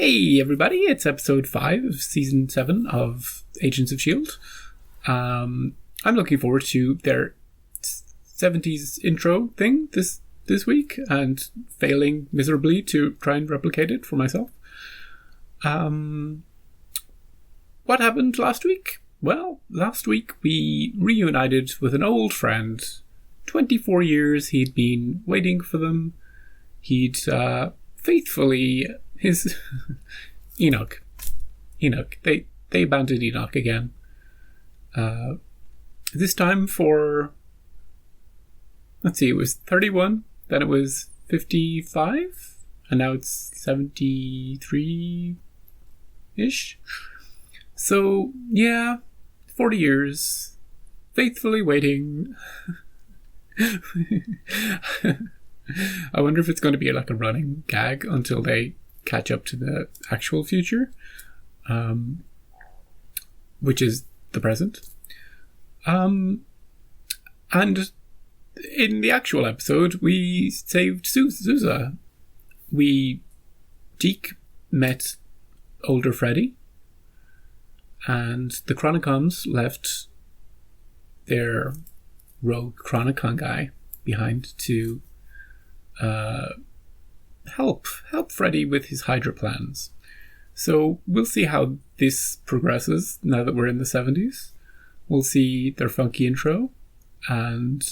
Hey everybody, it's episode 5 of season 7 of Agents of S.H.I.E.L.D. I'm looking forward to their 70s intro thing this week and failing miserably to try and replicate it for myself. What happened last week? Well, last week we reunited with an old friend. 24 years he'd been waiting for them. He'd faithfully... his Enoch. They abandoned Enoch again. This time for... let's see, it was 31, then it was 55, and now it's 73-ish. So, yeah, 40 years, faithfully waiting. I wonder if it's going to be like a running gag until they catch up to the actual future, which is the present. And in the actual episode, we saved Sousa. Deke met older Freddy, and the Chronicons left their rogue Chronicon guy behind to help Freddy with his Hydra plans. So we'll see how this progresses now that we're in the 70s. We'll see their funky intro, and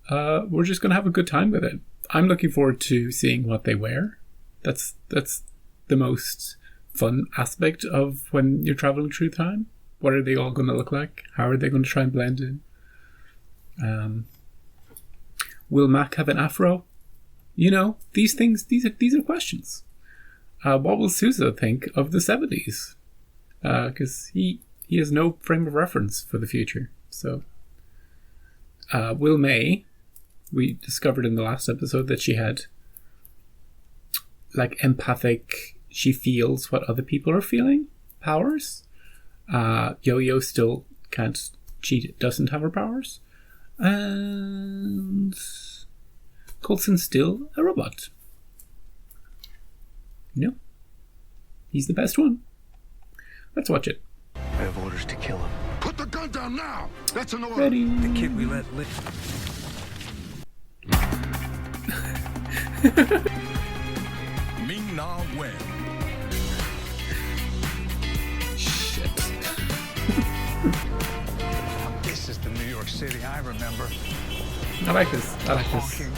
we're just going to have a good time with it. I'm looking forward to seeing what they wear. That's the most fun aspect of when you're traveling through time. What are they all going to look like? How are they going to try and blend in? Will Mac have an afro? You know, these things, these are questions. What will Sousa think of the 70s? Because he has no frame of reference for the future. So, Will May, we discovered in the last episode that she had, like, empathic, she feels what other people are feeling powers. Yo-Yo still can't, she doesn't have her powers. And Coulson's still a robot. You know? He's the best one. Let's watch it. I have orders to kill him. Put the gun down now! That's an order! Ready? The kid we let live. Ming Na Wen. Shit. This is the New York City I remember. I like this. Honking.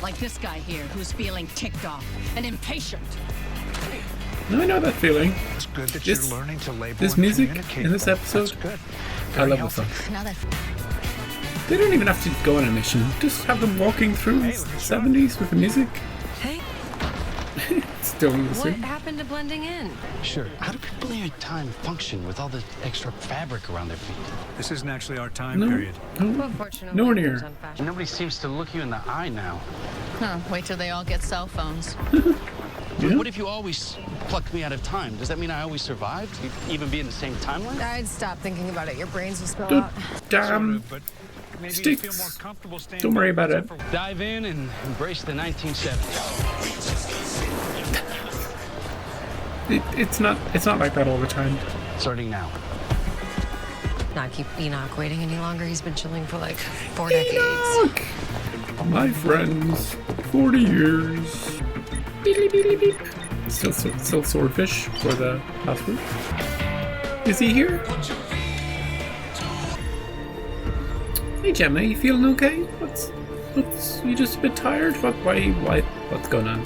Like this guy here, who's feeling ticked off and impatient. I know that feeling. It's good that This- you're learning to label this and music communicate in this them. episode, That's good. I love Very the song. Now that They don't even have to go on a mission. Just have them walking through Hey, the look at 70s with the music. Hey, Still in the what suit. happened to blending in? Sure. How do people in your time function with all the extra fabric around their feet? This isn't actually our time No. period. No. Fortunately, Nowhere it near. was on fashion. Nobody seems to look you in the eye now. Huh, wait till they all get cell phones. Yeah. What if you always plucked me out of time? Does that mean I always survived? You'd even be in the same timeline? I'd stop thinking about it. Your brains will spill Dude, out. damn. But maybe sticks. you feel more comfortable staying Don't worry back about except it. for- Dive in and embrace the 1970s. It's not like that all the time. Starting now. Not keep Enoch waiting any longer. He's been chilling for like 4 decades. Look! My friends, 40 years. Beep, beep, beep. Still swordfish for the password. Is he here? Hey Gemma, you feeling okay? What's you just a bit tired? What's going on?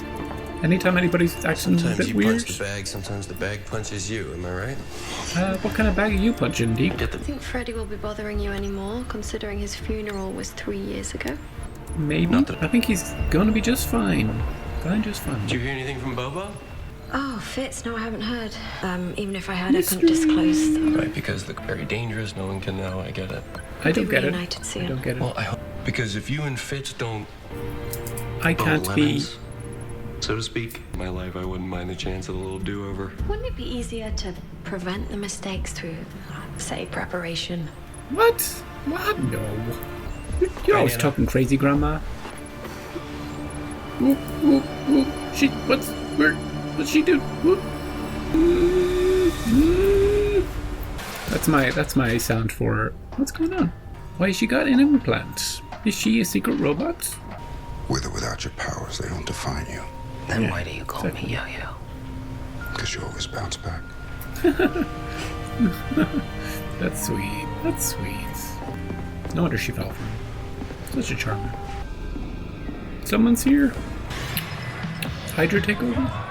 Anytime anybody's acting a Sometimes bit you weird. punch the bag, sometimes the bag punches you, am I right? What kind of bag are you punching, Deke? Get the I think Freddie will be bothering you anymore, considering his funeral was 3 years ago. Maybe. Not that- I think he's gonna be just fine. Just fine. Did you hear anything from Bobo? Oh, Fitz, no, I haven't heard. Even if I had, I couldn't disclose. Right, because they're very dangerous, no one can know, I get it. I don't Be get it. reunited soon. I don't get it. Well, I hope, because if you and Fitz don't I can't bowl be. lemons, so to speak, my life, I wouldn't mind a chance at a little do-over. Wouldn't it be easier to prevent the mistakes through, say, preparation? What? What? No. You're always Diana. talking crazy, Grandma. She. What's. Where? What's she do? Whoop. That's my sound for what's going on. Why has she got an implant? Is she a secret robot? With or without your powers, they don't define you. Then why do you call me Yo-Yo? Because you always bounce back. That's sweet. That's sweet. No wonder she fell for him. Such a charmer. Someone's here. Hydra takeover.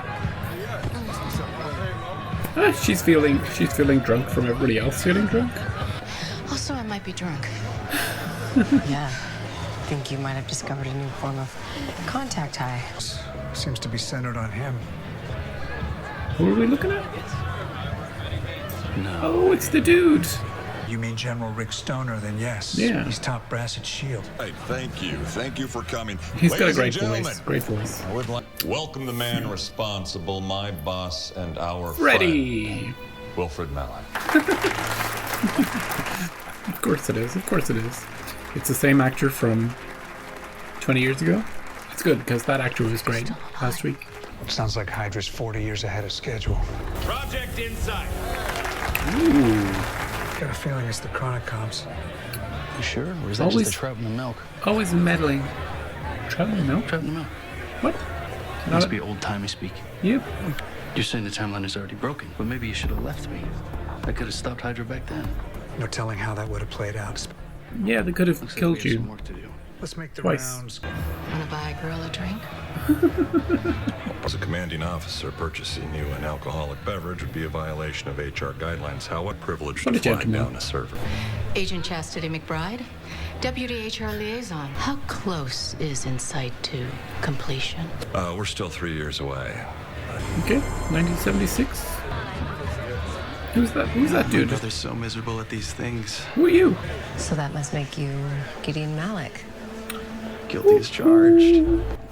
Ah, she's feeling drunk from everybody else feeling drunk. Also, I might be drunk. Yeah. I think you might have discovered a new form of contact high. Seems to be centered on him. Who are we looking at? No. Oh, it's the dude. You mean General Rick Stoner? Then yes. Yeah. He's top brass at S.H.I.E.L.D. Hey, thank you. Thank you for coming. He's got a Ladies great and gentlemen, voice. Great voice. I would like welcome the man responsible, my boss, and our Ready. friend, Wilfred Mallon. Of course it is. Of course it is. It's the same actor from 20 years ago. It's good because that actor was great last week. Sounds like Hydra's 40 years ahead of schedule. Project Insight. Ooh. Got a feeling it's the chronic comps. You sure? Or is that Always- just the trout in the milk? Always meddling. Trout in the milk? Trout in the milk. What? Must be old-timey speak. Yep. You're saying the timeline is already broken, but maybe you should have left me. I could have stopped Hydra back then. No telling how that would have played out. Yeah, they could have Looks like killed we have some you. work to do. Let's make the Twice. rounds. Wanna buy a girl a drink? As a commanding officer, purchasing you an alcoholic beverage would be a violation of HR guidelines. How what privilege What to a flag gentleman. down a server? Agent Chastity McBride, Deputy HR Liaison. How close is Insight to completion? We're still 3 years away. Okay, 1976. Who's that? Who's that dude? Brother's so miserable at these things. Who are you? So that must make you Gideon Malik. Guilty as charged.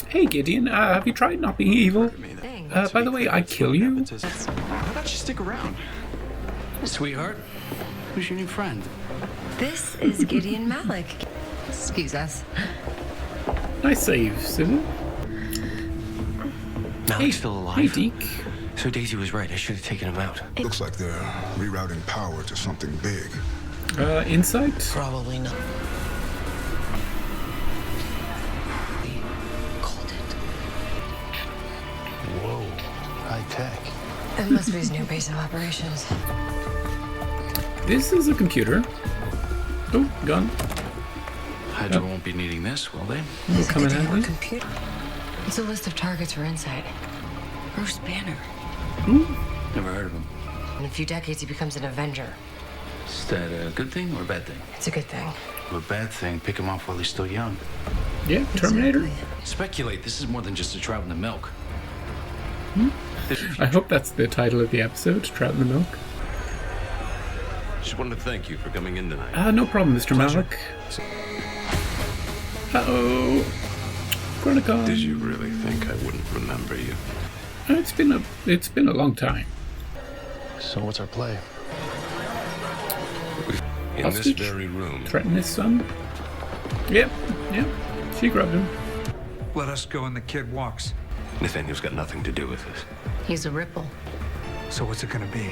Hey Gideon, have you tried not being evil? Thing. By the way, I kill you? How about you stick around? Sweetheart, who's your new friend? This is Gideon Malik. Excuse us. Nice save, Civil. Malik's still alive. Hey Deke. So Daisy was right. I should have taken him out. Looks like they're rerouting power to something big. Insight? Probably not. Called it. Whoa, high tech. That must be his new base of operations. This is a computer. Oh, gun. Hydra won't be needing this, will they? Will It's a come in good thing we're handy. computer. It's a list of targets for Insight. Bruce Banner. Never heard of him. In a few decades, he becomes an Avenger. Is that a good thing or a bad thing? It's a good thing. A bad thing, pick him off while he's still young. Yeah, Terminator. Exactly. Speculate, this is more than just a trout in the milk. I hope that's the title of the episode, Trout in the Milk. Just wanted to thank you for coming in tonight. No problem, Mr. Malik. Uh-oh. Chronicon. Did you really think I wouldn't remember you? It's been a long time. So what's our play? In Hostage? this very room. Threaten his son? Yep. She grabbed him. Let us go and the kid walks. Nathaniel's got nothing to do with this. He's a ripple. So what's it gonna be?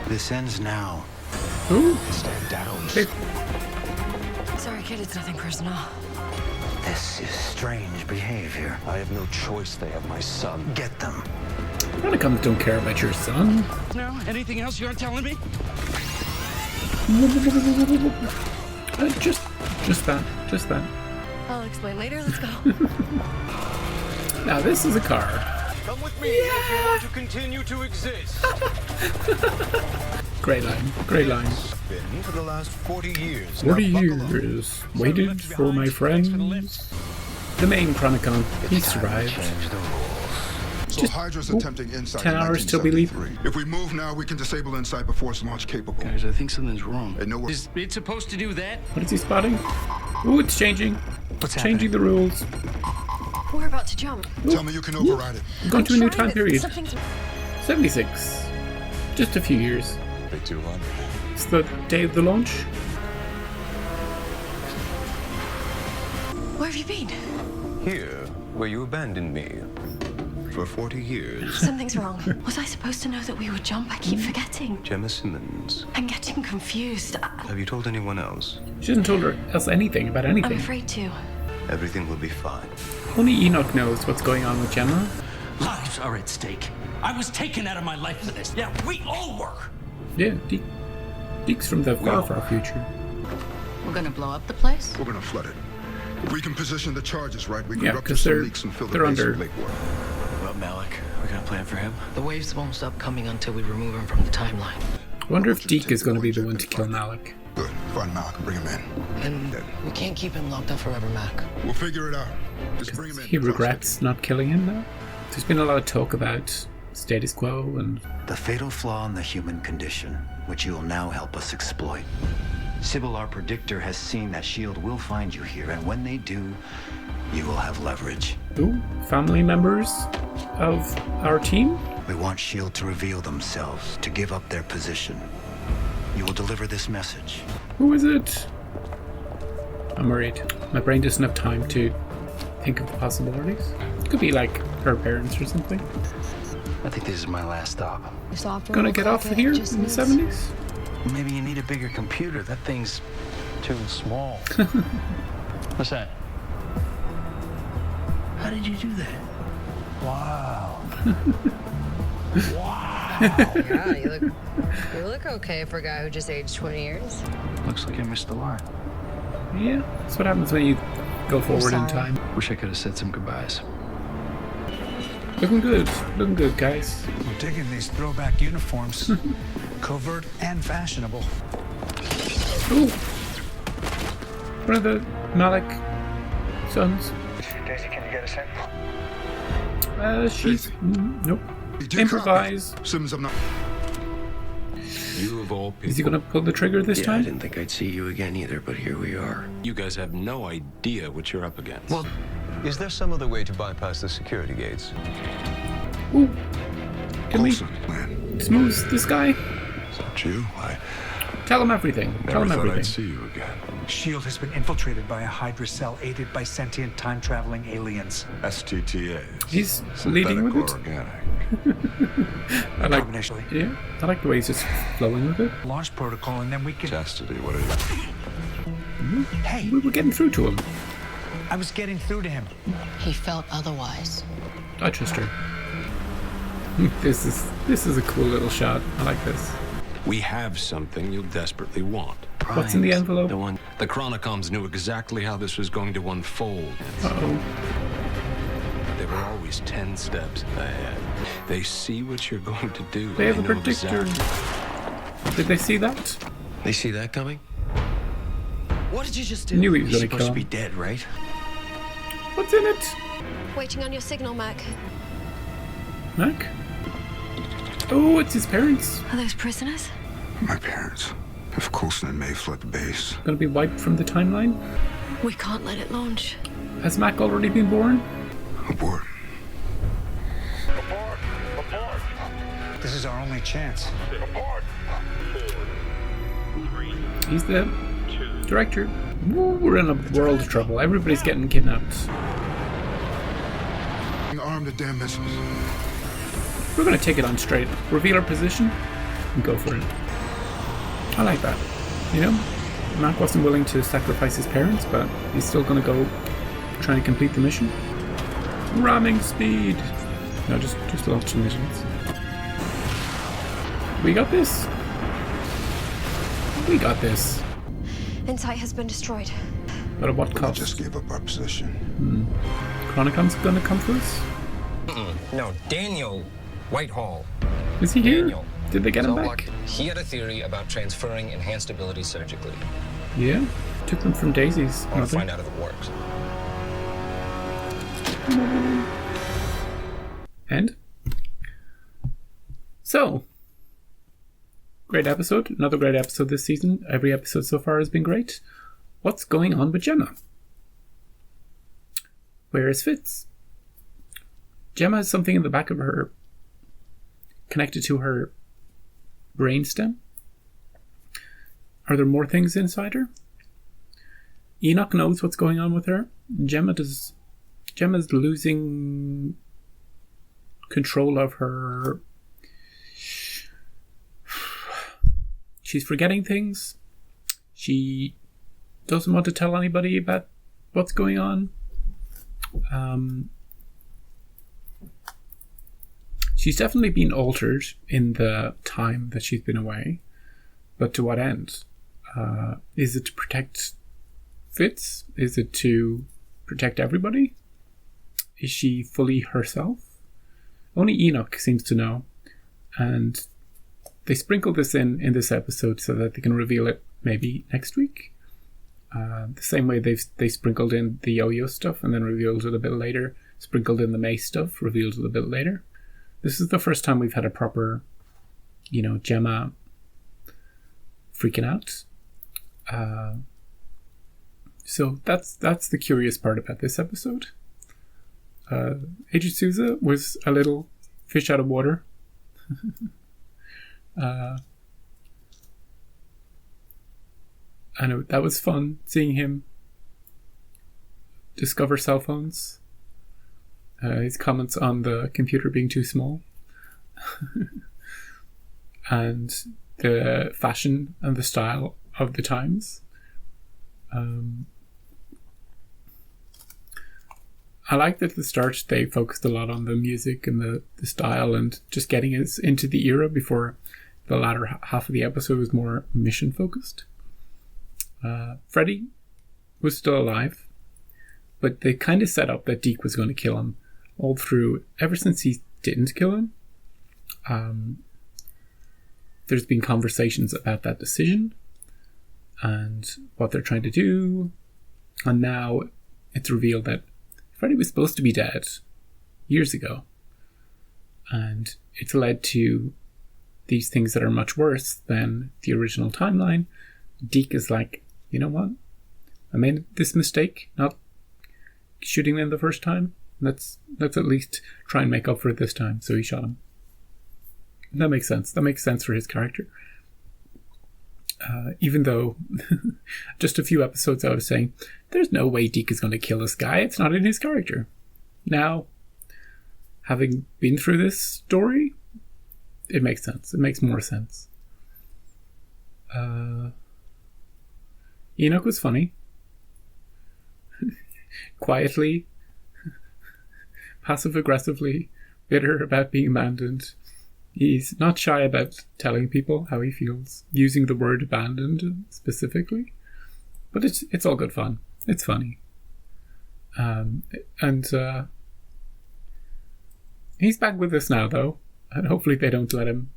This ends now. Ooh. Stand down. Okay. Sorry, kid, it's nothing personal. This is strange behavior. I have no choice. They have my son. Get them. Chronicons don't care about your son. No? Anything else you aren't telling me? Just that. I'll explain later. Let's go. Now this is a car. Come with me if you want to continue to exist. Great line. Been for the last 40 years. 40 Now buckle up. years. Waited for my friends. The main Chronicon. He survived. Change the rules. So Just- Hydra's oh, attempting Insight 10 in hours till we leave. 1973. If we move now, we can disable Insight before it's launch capable. Guys, I think something's wrong. And nowhere. Is it supposed to do that? What is he spotting? Ooh, it's changing. What's Changing the rules. We're about to jump. Tell me you can override it. We're going to a new Trying time period. Something's... 76. Just a few years. Big 200. It's the day of the launch. Where have you been? Here, where you abandoned me. for 40 years. Something's wrong. Was I supposed to know that we would jump? I keep forgetting. Gemma Simmons. I'm getting confused. Have you told anyone else? She hasn't told us anything about anything. I'm afraid to. Everything will be fine. Only Enoch knows what's going on with Gemma. Lives are at stake. I was taken out of my life for this. Yeah, we all were. Yeah, Deke's from the far, far future. We're gonna blow up the place? We're gonna flood it. If we can position the charges right, we can Yeah, rupture because some leaks and fill the base with lake water. What about Malik? We got a plan for him? The waves won't stop coming until we remove him from the timeline. I wonder if Deke is going to be the one to kill Malik. Good. Find Malik and bring him in. And we can't keep him locked up forever, Mac. We'll figure it out. Just bring him in. He regrets not killing him, though. There's been a lot of talk about status quo and... The fatal flaw in the human condition, which you will now help us exploit. Sybil, our predictor, has seen that S.H.I.E.L.D. will find you here, and when they do, you will have leverage. Ooh, family members of our team? We want S.H.I.E.L.D. to reveal themselves, to give up their position. You will deliver this message. Who is it? I'm worried. My brain doesn't have time to think of the possibilities. It could be like her parents or something. I think this is my last stop. Gonna get off here in the 70s? Maybe you need a bigger computer. That thing's too small. What's that? How did you do that? Wow. Wow. Yeah, you look okay for a guy who just aged 20 years. Looks like I missed a lot. Yeah, that's what happens when you go forward in time. Wish I could have said some goodbyes. Looking good, guys. We're digging these throwback uniforms. Covert and fashionable. Ooh. One of the Malik sons. Daisy, can you get us in? She's... nope. Improvise. Simmons, I'm not... You of all people. Is he gonna pull the trigger this I time? didn't think I'd see you again either, but here we are. You guys have no idea what you're up against. Well, is there some other way to bypass the security gates? Ooh. Can we man. smooth this guy? Is that you? Tell him everything. Tell him Never thought everything. I'd see you again. S.H.I.E.L.D. has been infiltrated by a Hydra cell aided by sentient time-traveling aliens. STTA. He's leading with it. Organic. I like, Initially. yeah, I like the way he's just flowing with it. Launch protocol, and then we can... Chastity, what are you? Hey, We were getting through to him. I was getting through to him. He felt otherwise. I trust her. This is a cool little shot. I like this. We have something you'll desperately want. What's in the envelope? The Chronicoms knew exactly how this was going to unfold. Uh-oh. They were always 10 steps ahead. They see what you're going to do. They have a know predictor. exactly. Did they see that? They see that coming? What did you just do? Knew he was He's gonna supposed kill to be him. dead, right? What's in it? Waiting on your signal, Mac. Mac? Oh, it's his parents. Are those prisoners? My parents. If Coulson and May fled the base. Gonna be wiped from the timeline? We can't let it launch. Has Mac already been born? Abort. This is our only chance. He's the director. Ooh, we're in a world of trouble. Everybody's getting kidnapped. Arm the damn missiles. We're gonna take it on straight. Reveal our position and go for it. I like that. You know, Mac wasn't willing to sacrifice his parents, but he's still gonna go try and complete the mission. Ramming speed. No, just launch the missions. We got this. We got this. Insight has been destroyed. But at what We cost? just gave up our position. Chronicom's gonna come for us? No, Daniel Whitehall. Is he here? Daniel. Did they get him Zolak, back? He had a theory about transferring enhanced ability surgically. Yeah. Took them from Daisy's I want to mother. find out if it works. And? So, great episode. Another great episode this season. Every episode so far has been great. What's going on with Gemma? Where is Fitz? Gemma has something in the back of her connected to her brainstem. Are there more things inside her? Enoch knows what's going on with her. Gemma's losing control of her. She's forgetting things. She doesn't want to tell anybody about what's going on. She's definitely been altered in the time that she's been away. But to what end? Is it to protect Fitz? Is it to protect everybody? Is she fully herself? Only Enoch seems to know. And they sprinkle this in this episode so that they can reveal it maybe next week. The same way they sprinkled in the yo-yo stuff and then revealed it a bit later. Sprinkled in the May stuff, revealed it a bit later. This is the first time we've had a proper, Gemma freaking out. So that's the curious part about this episode. Agent Sousa was a little fish out of water. And that was fun seeing him discover cell phones. His comments on the computer being too small. And the fashion and the style of the times. I liked that at the start they focused a lot on the music and the style and just getting us into the era before the latter half of the episode was more mission focused. Freddy was still alive, but they kind of set up that Deke was going to kill him all through, ever since he didn't kill him. There's been conversations about that decision and what they're trying to do, and now it's revealed that Freddy was supposed to be dead years ago, and it's led to these things that are much worse than the original timeline. Deke is like, you know what? I made this mistake, not shooting them the first time. Let's at least try and make up for it this time. So he shot him. That makes sense. That makes sense for his character. Even though just a few episodes I was saying, there's no way Deke is going to kill this guy. It's not in his character. Now, having been through this story, it makes sense. It makes more sense. Enoch was funny. Quietly, passive-aggressively, bitter about being abandoned. He's not shy about telling people how he feels, using the word abandoned specifically. But it's all good fun. It's funny. And he's back with us now, though. And hopefully they don't let him.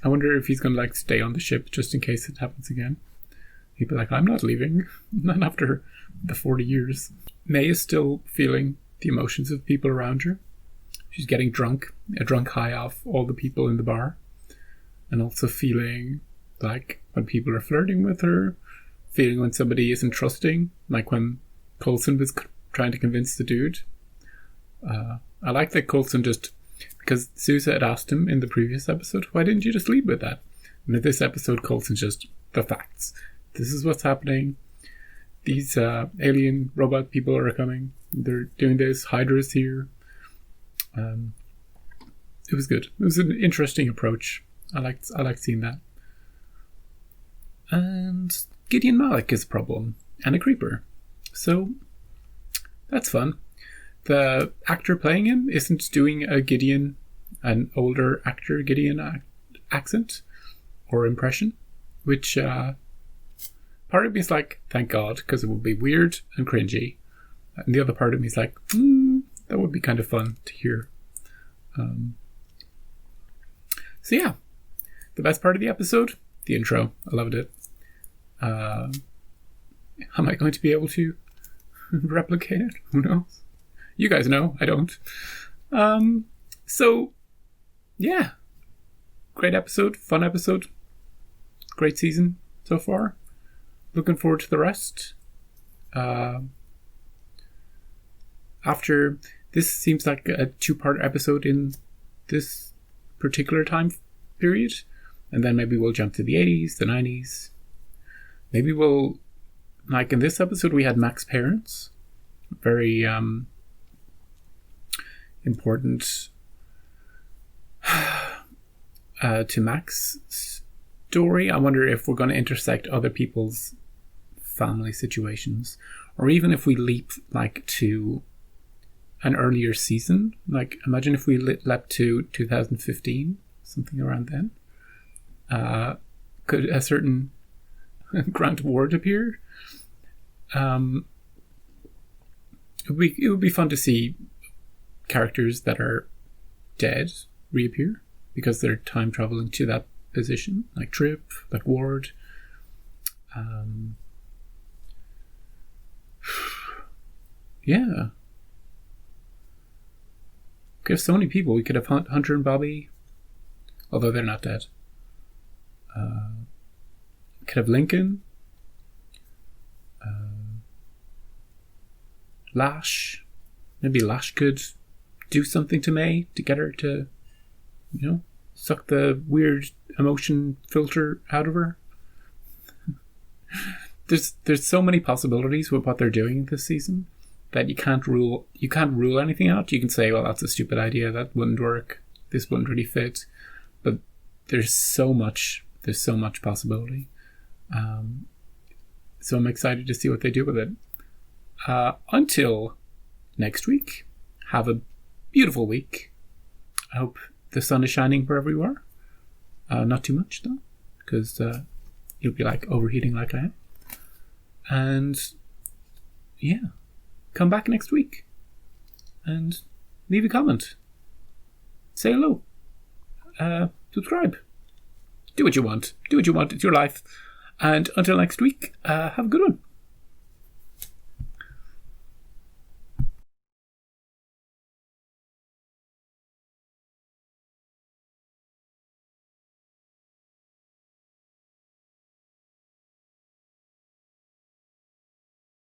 I wonder if he's going to stay on the ship just in case it happens again. He'd be like, I'm not leaving. Not after the 40 years. May is still feeling the emotions of people around her. She's getting drunk, a drunk high off all the people in the bar. And also feeling like when people are flirting with her, feeling when somebody isn't trusting, like when Coulson was trying to convince the dude. I like that Coulson just, because Sousa had asked him in the previous episode, why didn't you just lead with that? And in this episode, Coulson's just the facts. This is what's happening. These alien robot people are coming. They're doing this. Hydra's here. It was good. It was an interesting approach. I liked seeing that. And Gideon Malik is a problem and a creeper. So that's fun. The actor playing him isn't doing an older actor Gideon accent or impression, which part of me is like, thank God, because it would be weird and cringy. And the other part of me is like, that would be kind of fun to hear. So yeah, the best part of the episode, the intro. I loved it. Am I going to be able to replicate it? Who knows? You guys know, I don't. So yeah, great episode, fun episode, great season so far. Looking forward to the rest. After this seems like a 2-part episode in this particular time period, and then maybe we'll jump to the 80s, the 90s. Maybe we'll, like in this episode, we had Mac's parents, very important to Mac's story. I wonder if we're going to intersect other people's family situations, or even if we leap like to an earlier season. Like, imagine if we leapt to 2015, something around then. Could a certain Grant Ward appear? It would be fun to see characters that are dead reappear because they're time traveling to that position, like Trip, like Ward. Yeah. We could have so many people. We could have Hunter and Bobby, although they're not dead. We could have Lincoln. Lash. Maybe Lash could do something to May to get her to, suck the weird emotion filter out of her. There's so many possibilities with what they're doing this season that you can't rule anything out. You can say, well, that's a stupid idea, that wouldn't work, this wouldn't really fit, but there's so much possibility. So I'm excited to see what they do with it. Until next week, have a beautiful week. I hope the sun is shining wherever you are. Not too much though, because you'll be like overheating like I am. And yeah, come back next week and leave a comment. Say hello. Subscribe. Do what you want. It's your life. And until next week, have a good one.